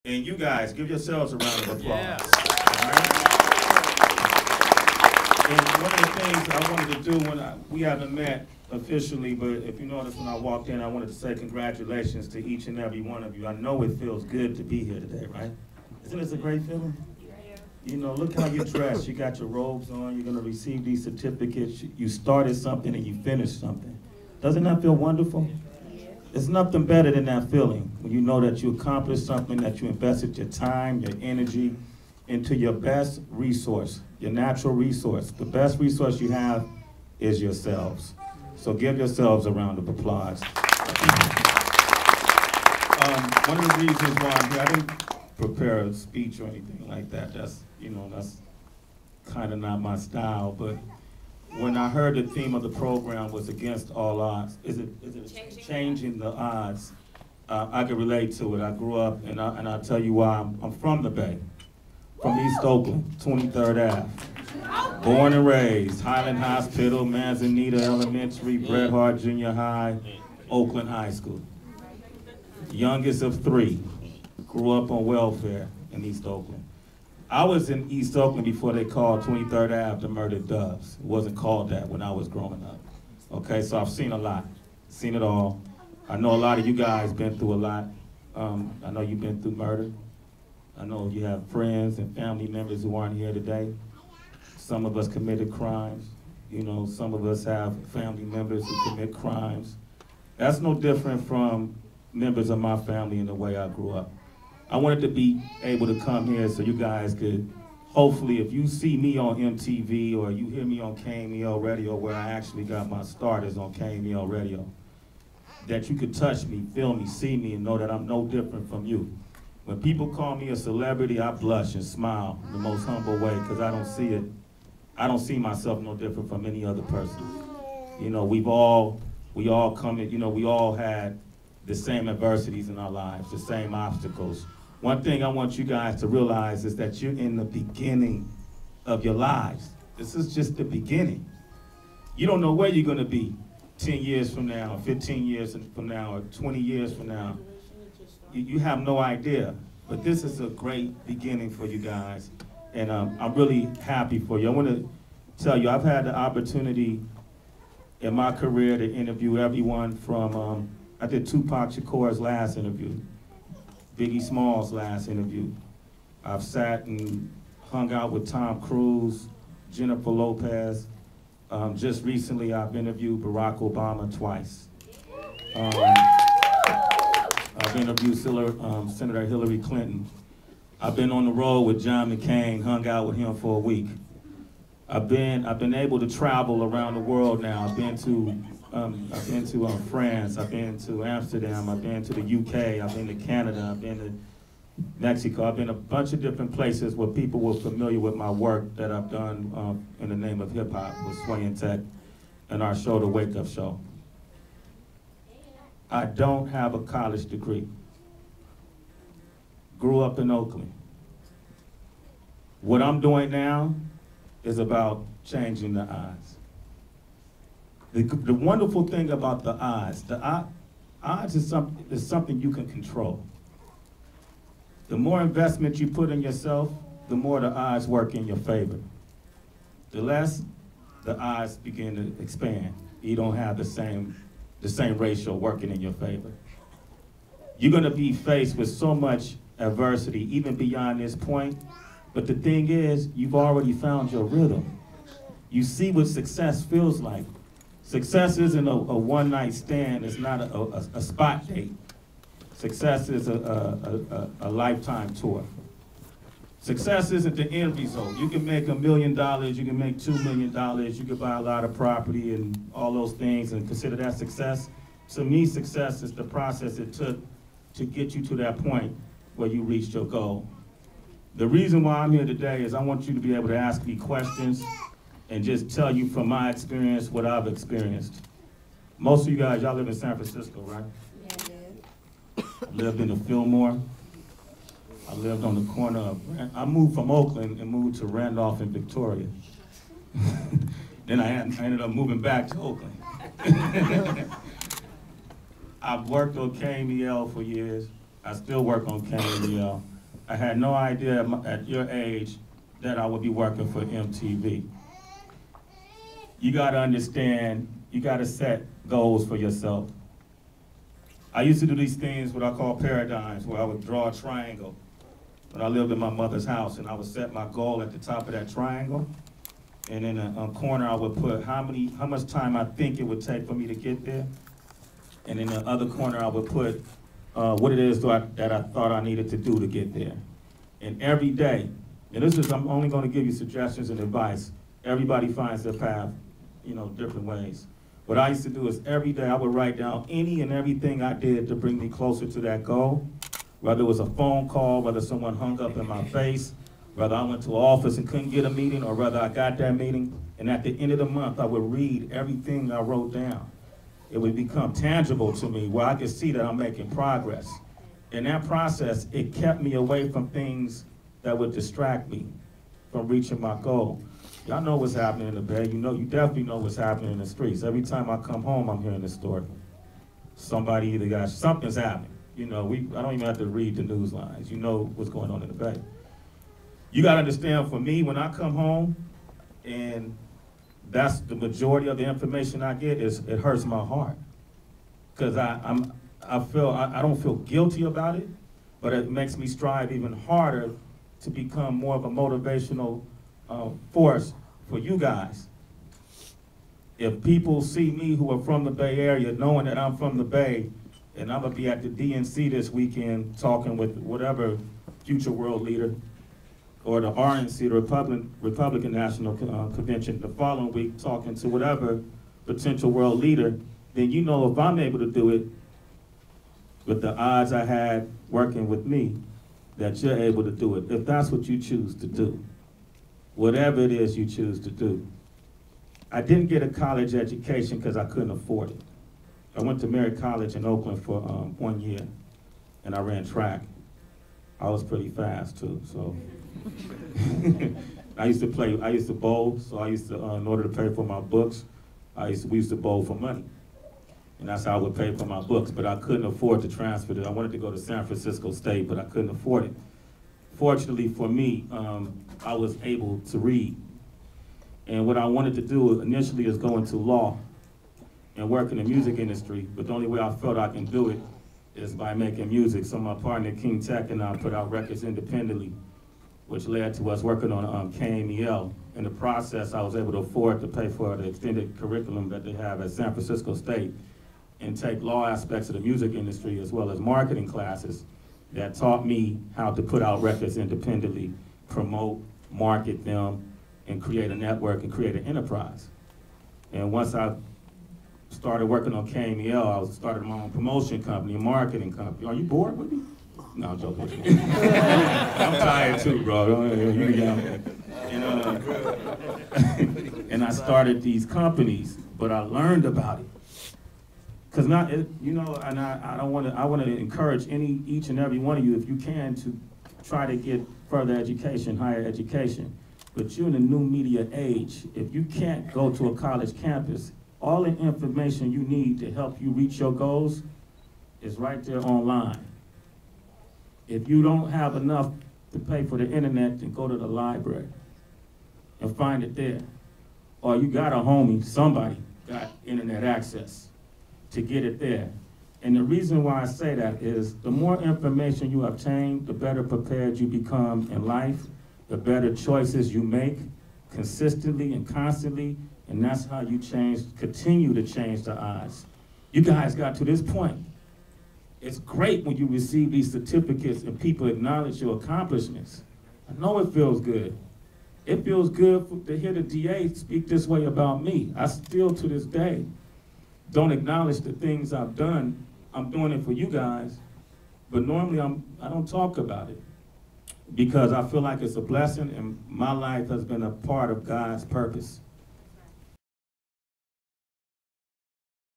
And you guys, give yourselves a round of applause. Yeah. All right? And one of the things I wanted to do we haven't met officially, but if you notice when I walked in, I wanted to say congratulations to each and every one of you. I know it feels good to be here today, right? Isn't this a great feeling? You know, look how you're dressed. You got your robes on. You're going to receive these certificates. You started something and you finished something. Doesn't that feel wonderful? There's nothing better than that feeling when you know that you accomplished something, that you invested your time, your energy into your best resource, your natural resource. The best resource you have is yourselves. So give yourselves a round of applause. One of the reasons why I'm here, I didn't prepare a speech or anything like that. That's kind of not my style, but when I heard the theme of the program was against all odds, is it changing the odds? I could relate to it. I grew up, and I'll tell you why. I'm from the Bay, from East Oakland, 23rd Ave. Born and raised, Highland Hospital, Manzanita Elementary, Bret Harte Junior High, Oakland High School. Youngest of 3, grew up on welfare in East Oakland. I was in East Oakland before they called 23rd Ave the Murdered Doves. It wasn't called that when I was growing up. Okay, so I've seen a lot, seen it all. I know a lot of you guys been through a lot. I know you've been through murder. I know you have friends and family members who aren't here today. Some of us committed crimes. You know, some of us have family members who commit crimes. That's no different from members of my family in the way I grew up. I wanted to be able to come here so you guys could, hopefully, if you see me on MTV or you hear me on KMEL Radio, where I actually got my start is on KMEL Radio, that you could touch me, feel me, see me, and know that I'm no different from you. When people call me a celebrity, I blush and smile in the most humble way, because I don't see myself no different from any other person. You know, we all come in, we all had the same adversities in our lives, the same obstacles. One thing I want you guys to realize is that you're in the beginning of your lives. This is just the beginning. You don't know where you're gonna be 10 years from now, 15 years from now, or 20 years from now. You have no idea, but this is a great beginning for you guys, and I'm really happy for you. I wanna tell you, I've had the opportunity in my career to interview everyone from, I did Tupac Shakur's last interview, Biggie Small's last interview. I've sat and hung out with Tom Cruise, Jennifer Lopez. Just recently, I've interviewed Barack Obama twice. I've interviewed Senator Hillary Clinton. I've been on the road with John McCain, hung out with him for a week. I've been able to travel around the world now. I've been to France, I've been to Amsterdam, I've been to the UK, I've been to Canada, I've been to Mexico. I've been a bunch of different places where people were familiar with my work that I've done in the name of hip hop with Sway and Tech and our show, The Wake Up Show. I don't have a college degree. Grew up in Oakland. What I'm doing now is about changing the odds. The wonderful thing about the odds is something you can control. The more investment you put in yourself, the more the odds work in your favor. The less, the odds begin to expand. You don't have the same ratio working in your favor. You're gonna be faced with so much adversity, even beyond this point, but the thing is, you've already found your rhythm. You see what success feels like. Success isn't a one-night stand. It's not a spot date. Success is a lifetime tour. Success isn't the end result. You can make $1 million, you can make $2 million, you can buy a lot of property and all those things and consider that success. To me, success is the process it took to get you to that point where you reached your goal. The reason why I'm here today is I want you to be able to ask me questions and just tell you from my experience what I've experienced. Most of you guys, y'all live in San Francisco, right? Yeah. I lived in the Fillmore. I lived on the corner of, I moved from Oakland and moved to Randolph and Victoria. Then I ended up moving back to Oakland. I've worked on KMEL for years. I still work on KMEL. I had no idea at your age that I would be working for MTV. You gotta understand, you gotta set goals for yourself. I used to do these things, what I call paradigms, where I would draw a triangle when I lived in my mother's house, and I would set my goal at the top of that triangle, and in a corner I would put how much time I think it would take for me to get there, and in the other corner I would put what it is that I thought I needed to do to get there. And every day, and I'm only going to give you suggestions and advice. Everybody finds their path, different ways. What I used to do is every day I would write down any and everything I did to bring me closer to that goal, whether it was a phone call, whether someone hung up in my face, whether I went to an office and couldn't get a meeting, or whether I got that meeting. And at the end of the month, I would read everything I wrote down. It would become tangible to me where I could see that I'm making progress. In that process, it kept me away from things that would distract me from reaching my goal. Y'all know what's happening in the Bay. You definitely know what's happening in the streets. Every time I come home, I'm hearing this story. Somebody either got, something's happening. I don't even have to read the news lines. You know what's going on in the Bay. You gotta understand, for me, when I come home, and that's the majority of the information I get, it hurts my heart. Because I don't feel guilty about it, but it makes me strive even harder to become more of a motivational force for you guys. If people see me who are from the Bay Area, knowing that I'm from the Bay, and I'm gonna be at the DNC this weekend talking with whatever future world leader, or the RNC, the Republican National Convention, the following week talking to whatever potential world leader, then you know if I'm able to do it with the odds I had working with me, that you're able to do it, if that's what you choose to do. Whatever it is you choose to do. I didn't get a college education because I couldn't afford it. I went to Merritt College in Oakland for 1 year, and I ran track. I was pretty fast too, so. I used to bowl, so I used to, in order to pay for my books, we used to bowl for money. And that's how I would pay for my books, but I couldn't afford to transfer it. I wanted to go to San Francisco State, but I couldn't afford it. Fortunately for me, I was able to read. And what I wanted to do initially is go into law and work in the music industry, but the only way I felt I can do it is by making music. So my partner, King Tech, and I put out records independently, which led to us working on KMEL. In the process, I was able to afford to pay for the extended curriculum that they have at San Francisco State and take law aspects of the music industry as well as marketing classes that taught me how to put out records independently, promote, market them, and create a network and create an enterprise. And once I started working on KMEL, I started my own promotion company, a marketing company. Are you bored with me? No, I'm joking. I'm tired too, bro. And I started these companies, but I learned about it. Cause and I want to encourage each and every one of you, if you can, to try to get further education, higher education. But you're in a new media age. If you can't go to a college campus, all the information you need to help you reach your goals is right there online. If you don't have enough to pay for the internet, then go to the library and find it there. Or you got a homie, somebody got internet access to get it there. And the reason why I say that is the more information you obtain, the better prepared you become in life, the better choices you make consistently and constantly, and that's how you continue to change the odds. You guys got to this point. It's great when you receive these certificates and people acknowledge your accomplishments. I know it feels good. It feels good to hear the DA speak this way about me. I still, to this day, don't acknowledge the things I've done. I'm doing it for you guys, but normally I don't talk about it because I feel like it's a blessing and my life has been a part of God's purpose.